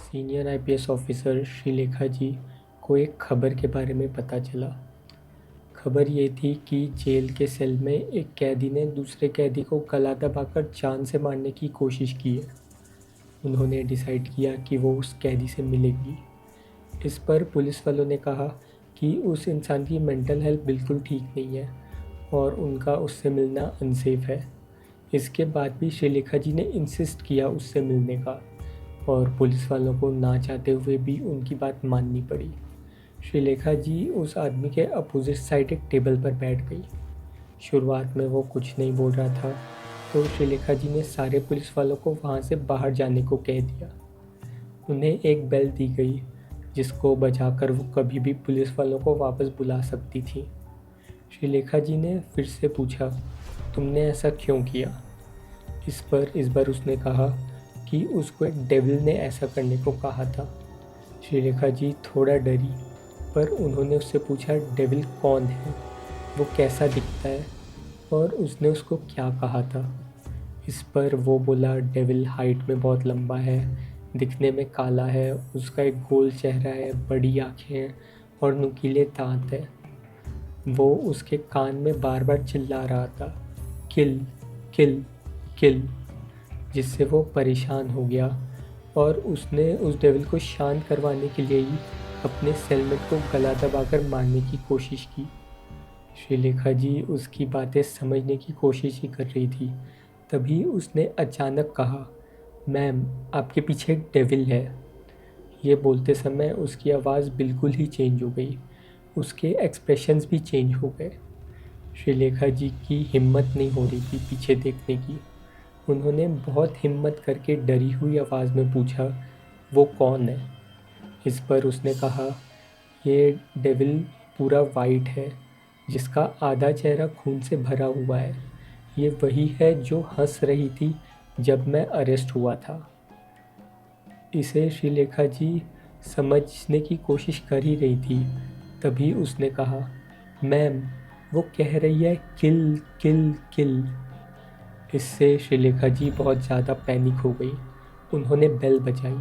Senior IPS officer Shrilekha जी को एक खबर के बारे में पता चला। खबर ये थी कि जेल के सेल में एक कैदी ने दूसरे कैदी को गला दबाकर जान से मारने की कोशिश की है। उन्होंने डिसाइड किया कि वो उस कैदी से मिलेगी। इस पर पुलिस वालों ने कहा कि उस इंसान की मेंटल हेल्थ बिल्कुल ठीक नहीं है और उनका उससे मिलना अनसेफ है। इसके बाद भी श्रीलेखा जी ने इंसिस्ट किया उससे मिलने का और पुलिस वालों को ना चाहते हुए भी उनकी बात माननी पड़ी। श्रीलेखा जी उस आदमी के अपोजिट साइड एक टेबल पर बैठ गई। शुरुआत में वो कुछ नहीं बोल रहा था तो श्रीलेखा जी ने सारे पुलिस वालों को वहाँ से बाहर जाने को कह दिया। उन्हें एक बेल दी गई जिसको बजाकर वो कभी भी पुलिस वालों को वापस बुला सकती थी। श्रीलेखा जी ने फिर से पूछा, तुमने ऐसा क्यों किया? इस बार उसने कहा कि उसको एक डेविल ने ऐसा करने को कहा था। श्रीलेखा जी थोड़ा डरी, पर उन्होंने उससे पूछा डेविल कौन है, वो कैसा दिखता है और उसने उसको क्या कहा था। इस पर वो बोला डेविल हाइट में बहुत लंबा है, दिखने में काला है, उसका एक गोल चेहरा है, बड़ी आँखें हैं और नुकीले दांत है। वो उसके कान में बार बार चिल्ला रहा था, किल किल किल, जिससे वो परेशान हो गया और उसने उस डेविल को शांत करवाने के लिए ही अपने सेलमेट को गला दबाकर मारने की कोशिश की। श्रीलेखा जी उसकी बातें समझने की कोशिश ही कर रही थी। तभी उसने अचानक कहा, मैम आपके पीछे एक डेविल है। ये बोलते समय उसकी आवाज़ बिल्कुल ही चेंज हो गई, उसके एक्सप्रेशंस भी चेंज हो गए। श्रीलेखा जी की हिम्मत नहीं हो रही थी पीछे देखने की। उन्होंने बहुत हिम्मत करके डरी हुई आवाज़ में पूछा, वो कौन है? इस पर उसने कहा, ये डेविल पूरा वाइट है, जिसका आधा चेहरा खून से भरा हुआ है। ये वही है जो हंस रही थी जब मैं अरेस्ट हुआ था। इसे श्रीलेखा जी समझने की कोशिश कर ही रही थी। तभी उसने कहा, मैम वो कह रही है किल किल किल। इससे श्रीलेखा जी बहुत ज़्यादा पैनिक हो गई। उन्होंने बेल बजाई,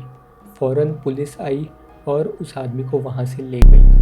फ़ौरन पुलिस आई और उस आदमी को वहाँ से ले गई।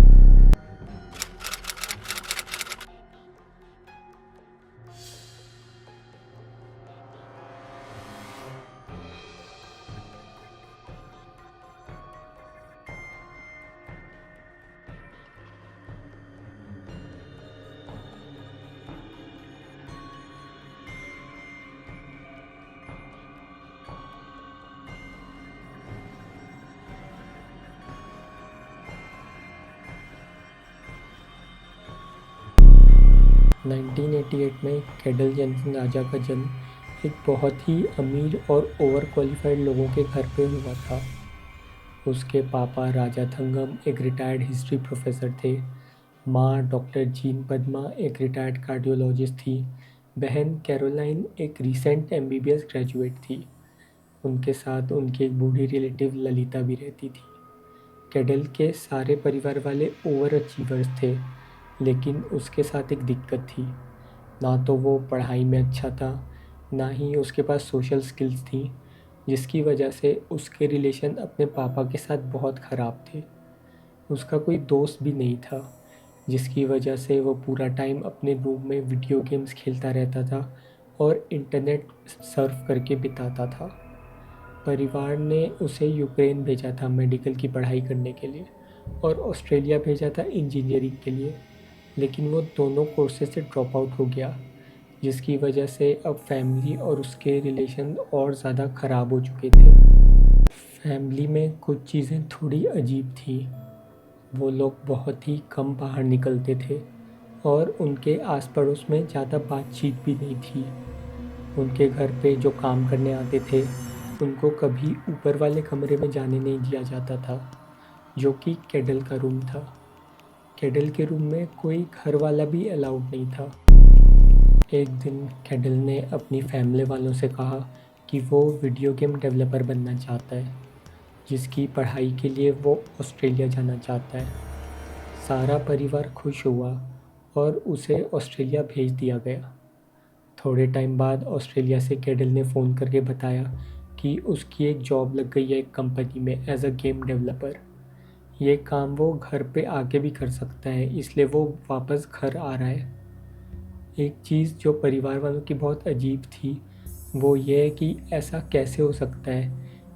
1988 में केडल जेनसन राजा का जन्म एक बहुत ही अमीर और ओवर क्वालिफाइड लोगों के घर पे हुआ था। उसके पापा राजा थंगम एक रिटायर्ड हिस्ट्री प्रोफेसर थे। माँ डॉक्टर जीन पद्मा एक रिटायर्ड कार्डियोलॉजिस्ट थी। बहन कैरोलाइन एक रीसेंट एमबीबीएस ग्रेजुएट थी। उनके साथ उनकी एक बूढ़ी रिलेटिव ललिता भी रहती थी। केडल के सारे परिवार वाले ओवर अचीवर्स थे, लेकिन उसके साथ एक दिक्कत थी। ना तो वो पढ़ाई में अच्छा था, ना ही उसके पास सोशल स्किल्स थी, जिसकी वजह से उसके रिलेशन अपने पापा के साथ बहुत ख़राब थे। उसका कोई दोस्त भी नहीं था, जिसकी वजह से वो पूरा टाइम अपने रूम में वीडियो गेम्स खेलता रहता था और इंटरनेट सर्फ करके बिताता था। परिवार ने उसे यूक्रेन भेजा था मेडिकल की पढ़ाई करने के लिए और ऑस्ट्रेलिया भेजा था इंजीनियरिंग के लिए, लेकिन वो दोनों कोर्सेज से ड्रॉप आउट हो गया, जिसकी वजह से अब फैमिली और उसके रिलेशन और ज़्यादा ख़राब हो चुके थे। फैमिली में कुछ चीज़ें थोड़ी अजीब थी। वो लोग बहुत ही कम बाहर निकलते थे और उनके आस पड़ोस में ज़्यादा बातचीत भी नहीं थी। उनके घर पे जो काम करने आते थे उनको कभी ऊपर वाले कमरे में जाने नहीं दिया जाता था, जो कि केडल का रूम था। केडल के रूम में कोई घर वाला भी अलाउड नहीं था। एक दिन केडल ने अपनी फैमिली वालों से कहा कि वो वीडियो गेम डेवलपर बनना चाहता है, जिसकी पढ़ाई के लिए वो ऑस्ट्रेलिया जाना चाहता है। सारा परिवार खुश हुआ और उसे ऑस्ट्रेलिया भेज दिया गया। थोड़े टाइम बाद ऑस्ट्रेलिया से केडल ने फ़ोन करके बताया कि उसकी एक जॉब लग गई है एक कंपनी में एज अ गेम डेवलपर। ये काम वो घर पे आके भी कर सकता है, इसलिए वो वापस घर आ रहा है। एक चीज़ जो परिवार वालों की बहुत अजीब थी वो ये है कि ऐसा कैसे हो सकता है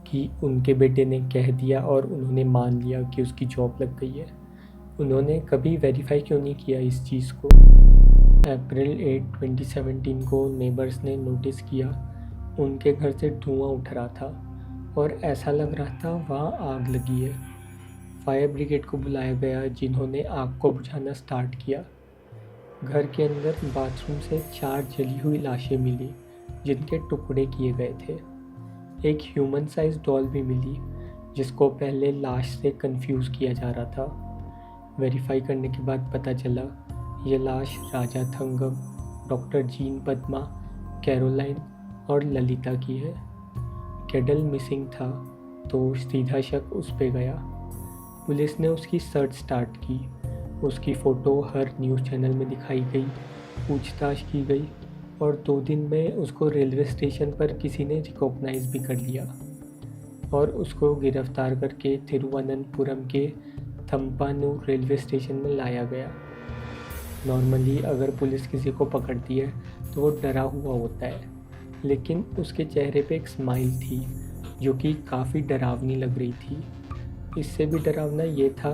कि उनके बेटे ने कह दिया और उन्होंने मान लिया कि उसकी जॉब लग गई है। उन्होंने कभी वेरीफाई क्यों नहीं किया इस चीज़ को। अप्रैल 8, 2017 को नेबर्स ने नोटिस किया उनके घर से धुआं उठ रहा था और ऐसा लग रहा था वहाँ आग लगी है। फायर ब्रिगेड को बुलाया गया जिन्होंने आग को बुझाना स्टार्ट किया। घर के अंदर बाथरूम से 4 जली हुई लाशें मिली जिनके टुकड़े किए गए थे। एक ह्यूमन साइज डॉल भी मिली जिसको पहले लाश से कंफ्यूज किया जा रहा था। वेरीफाई करने के बाद पता चला ये लाश Raja Thangam, doctor Jean Padma, Caroline और ललिता की है। केडल मिसिंग था तो सीधा शक उस पे गया। पुलिस ने उसकी सर्च स्टार्ट की। उसकी फ़ोटो हर न्यूज़ चैनल में दिखाई गई, पूछताछ की गई और 2 दिन में उसको रेलवे स्टेशन पर किसी ने रिकॉग्नाइज़ भी कर लिया और उसको गिरफ्तार करके तिरुवनंतपुरम के थम्पानूर रेलवे स्टेशन में लाया गया। नॉर्मली अगर पुलिस किसी को पकड़ती है तो वो डरा हुआ होता है, लेकिन उसके चेहरे पे एक स्माइल थी जो कि काफ़ी डरावनी लग रही थी। इससे भी डरावना ये था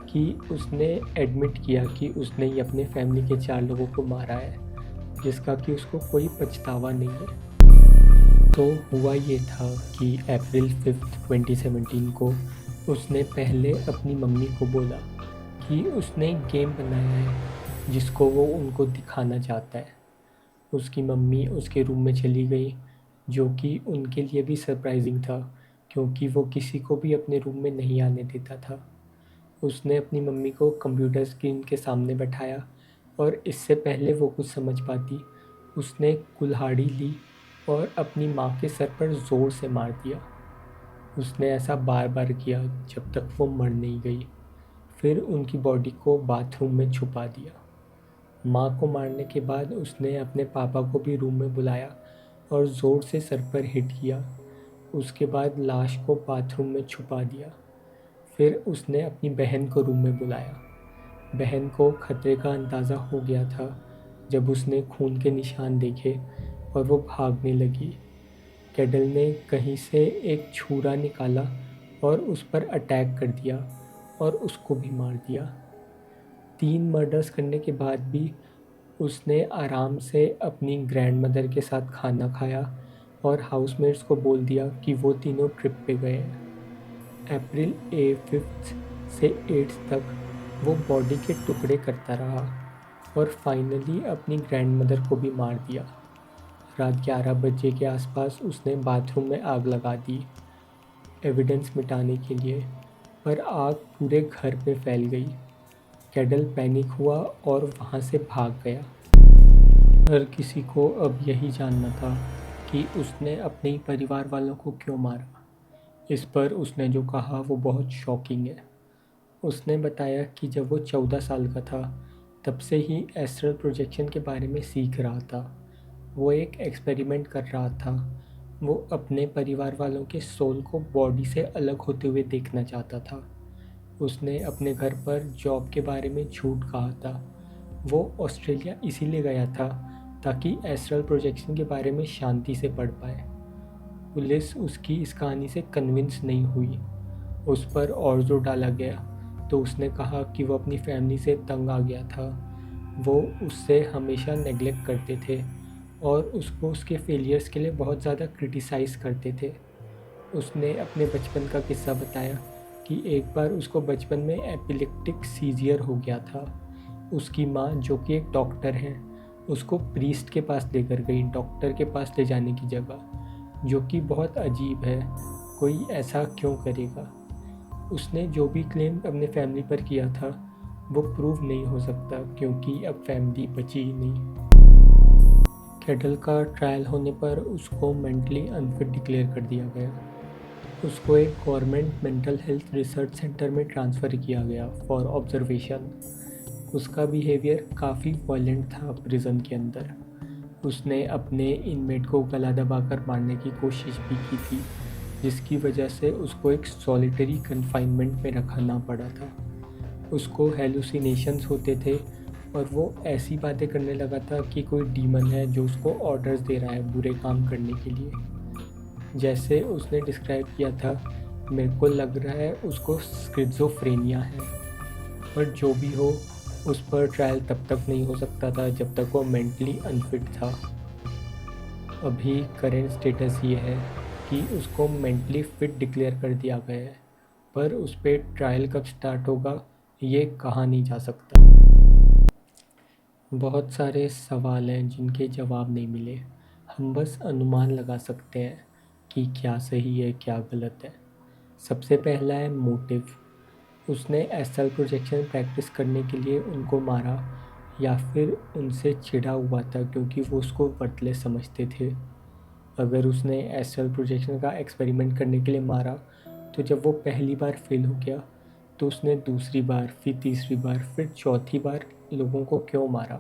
कि उसने एडमिट किया कि उसने ही अपने फैमिली के 4 लोगों को मारा है, जिसका कि उसको कोई पछतावा नहीं है। तो हुआ ये था कि अप्रैल 5, 2017 को उसने पहले अपनी मम्मी को बोला कि उसने एक गेम बनाया है जिसको वो उनको दिखाना चाहता है। उसकी मम्मी उसके रूम में चली गई, जो कि उनके लिए भी सरप्राइजिंग था क्योंकि वो किसी को भी अपने रूम में नहीं आने देता था। उसने अपनी मम्मी को कंप्यूटर स्क्रीन के सामने बैठाया और इससे पहले वो कुछ समझ पाती उसने कुल्हाड़ी ली और अपनी माँ के सर पर ज़ोर से मार दिया। उसने ऐसा बार बार किया जब तक वो मर नहीं गई। फिर उनकी बॉडी को बाथरूम में छुपा दिया। माँ को मारने के बाद उसने अपने पापा को भी रूम में बुलाया और ज़ोर से सर पर हिट किया। उसके बाद लाश को बाथरूम में छुपा दिया। फिर उसने अपनी बहन को रूम में बुलाया। बहन को खतरे का अंदाज़ा हो गया था जब उसने खून के निशान देखे और वो भागने लगी। केडल ने कहीं से एक छुरा निकाला और उस पर अटैक कर दिया और उसको भी मार दिया। 3 मर्डर्स करने के बाद भी उसने आराम से अपनी ग्रैंडमदर के साथ खाना खाया और हाउसमेट्स को बोल दिया कि वो तीनों ट्रिप पे गए हैं। अप्रैल 5 से 8 तक वो बॉडी के टुकड़े करता रहा और फाइनली अपनी ग्रैंडमदर को भी मार दिया। रात 11 बजे के आसपास उसने बाथरूम में आग लगा दी एविडेंस मिटाने के लिए, पर आग पूरे घर पे फैल गई। केडल पैनिक हुआ और वहाँ से भाग गया। हर किसी को अब यही जानना था कि उसने अपने ही परिवार वालों को क्यों मारा। इस पर उसने जो कहा वो बहुत शॉकिंग है। उसने बताया कि जब वो 14 साल का था तब से ही एस्ट्रल प्रोजेक्शन के बारे में सीख रहा था। वो एक एक्सपेरिमेंट कर रहा था। वो अपने परिवार वालों के सोल को बॉडी से अलग होते हुए देखना चाहता था। उसने अपने घर पर जॉब के बारे में झूठ कहा था। वो ऑस्ट्रेलिया इसीलिए गया था ताकि एस्ट्रल प्रोजेक्शन के बारे में शांति से पढ़ पाए। पुलिस उसकी इस कहानी से कन्विंस नहीं हुई। उस पर और जोर डाला गया तो उसने कहा कि वो अपनी फैमिली से तंग आ गया था। वो उससे हमेशा नेगलेक्ट करते थे और उसको उसके फेलियर्स के लिए बहुत ज़्यादा क्रिटिसाइज़ करते थे। उसने अपने बचपन का किस्सा बताया कि एक बार उसको बचपन में एपिलेप्टिक सीजियर हो गया था। उसकी माँ, जो कि एक डॉक्टर है, उसको प्रीस्ट के पास लेकर गई, डॉक्टर के पास ले जाने की जगह, जो कि बहुत अजीब है। कोई ऐसा क्यों करेगा। उसने जो भी क्लेम अपने फैमिली पर किया था वो प्रूव नहीं हो सकता क्योंकि अब फैमिली बची ही नहीं। केडल का ट्रायल होने पर उसको मेंटली अनफिट डिक्लेयर कर दिया गया। उसको एक government mental health research centre में ट्रांसफ़र किया गया फॉर ऑब्जर्वेशन। उसका बिहेवियर काफ़ी वायलेंट था प्रिजन के अंदर। उसने अपने इनमेट को गला दबाकर मारने की कोशिश भी की थी, जिसकी वजह से उसको एक सॉलिटरी कन्फाइनमेंट में रखना पड़ा था। उसको हेलुसिनेशंस होते थे और वो ऐसी बातें करने लगा था कि कोई डीमन है जो उसको ऑर्डर्स दे रहा है बुरे काम करने के लिए। जैसे उसने डिस्क्राइब किया था, मेरे को लग रहा है उसको स्किज़ोफ्रेनिया है। पर जो भी हो, उस पर ट्रायल तब तक नहीं हो सकता था जब तक वो मेंटली अनफिट था। अभी करेंट स्टेटस ये है कि उसको मेंटली फिट डिक्लेयर कर दिया गया है, पर उस पर ट्रायल कब स्टार्ट होगा ये कहा नहीं जा सकता। बहुत सारे सवाल हैं जिनके जवाब नहीं मिले। हम बस अनुमान लगा सकते हैं कि क्या सही है क्या गलत है। सबसे पहला है मोटिव। उसने एस्ट्रल प्रोजेक्शन प्रैक्टिस करने के लिए उनको मारा, या फिर उनसे चिढ़ा हुआ था क्योंकि वो उसको वर्थलेस समझते थे। अगर उसने एस्ट्रल प्रोजेक्शन का एक्सपेरिमेंट करने के लिए मारा, तो जब वो पहली बार फेल हो गया तो उसने दूसरी बार, फिर तीसरी बार, फिर चौथी बार लोगों को क्यों मारा?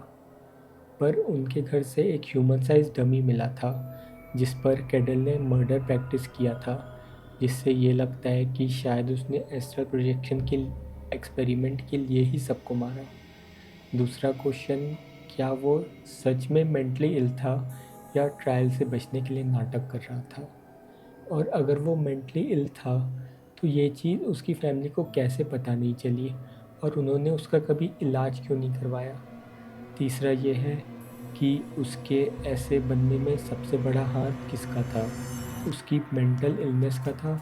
पर उनके घर से एक ह्यूमन साइज डमी मिला था जिस पर कैडल ने मर्डर प्रैक्टिस किया था, जिससे ये लगता है कि शायद उसने एस्ट्रल प्रोजेक्शन के एक्सपेरिमेंट के लिए ही सबको मारा। दूसरा क्वेश्चन, क्या वो सच में मेंटली इल था या ट्रायल से बचने के लिए नाटक कर रहा था? और अगर वो मेंटली इल था तो ये चीज़ उसकी फैमिली को कैसे पता नहीं चली और उन्होंने उसका कभी इलाज क्यों नहीं करवाया? तीसरा ये है कि उसके ऐसे बनने में सबसे बड़ा हाथ किसका था? उसकी मेंटल इलनेस का था,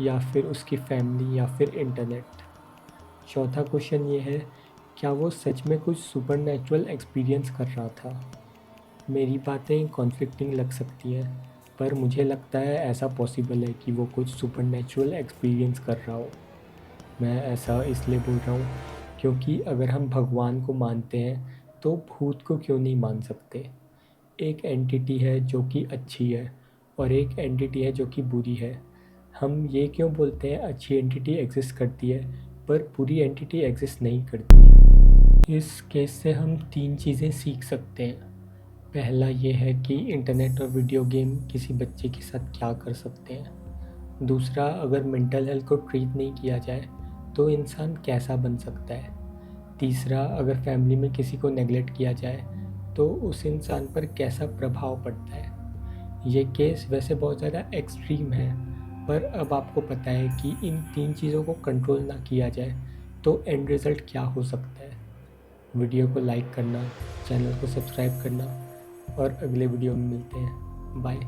या फिर उसकी फैमिली, या फिर इंटरनेट? चौथा क्वेश्चन ये है, क्या वो सच में कुछ सुपरनैचुरल एक्सपीरियंस कर रहा था? मेरी बातें कॉन्फ्लिक्टिंग लग सकती हैं, पर मुझे लगता है ऐसा पॉसिबल है कि वो कुछ सुपरनैचुरल एक्सपीरियंस कर रहा हो। मैं ऐसा इसलिए बोल रहा हूँ क्योंकि अगर हम भगवान को मानते हैं तो भूत को क्यों नहीं मान सकते? एक एंटिटी है जो कि अच्छी है और एक एंटिटी है जो कि बुरी है। हम ये क्यों बोलते हैं अच्छी एंटिटी एग्जिस्ट करती है पर बुरी एंटिटी एग्जिस्ट नहीं करती? इस केस से हम 3 चीज़ें सीख सकते हैं। पहला ये है कि इंटरनेट और वीडियो गेम किसी बच्चे के साथ क्या कर सकते हैं। दूसरा, अगर मेंटल हेल्थ को ट्रीट नहीं किया जाए तो इंसान कैसा बन सकता है। तीसरा, अगर फैमिली में किसी को नेगलेक्ट किया जाए तो उस इंसान पर कैसा प्रभाव पड़ता है। ये केस वैसे बहुत ज़्यादा एक्सट्रीम है, पर अब आपको पता है कि इन 3 चीज़ों को कंट्रोल ना किया जाए तो एंड रिज़ल्ट क्या हो सकता है। वीडियो को लाइक करना, चैनल को सब्सक्राइब करना, और अगले वीडियो में मिलते हैं। बाय।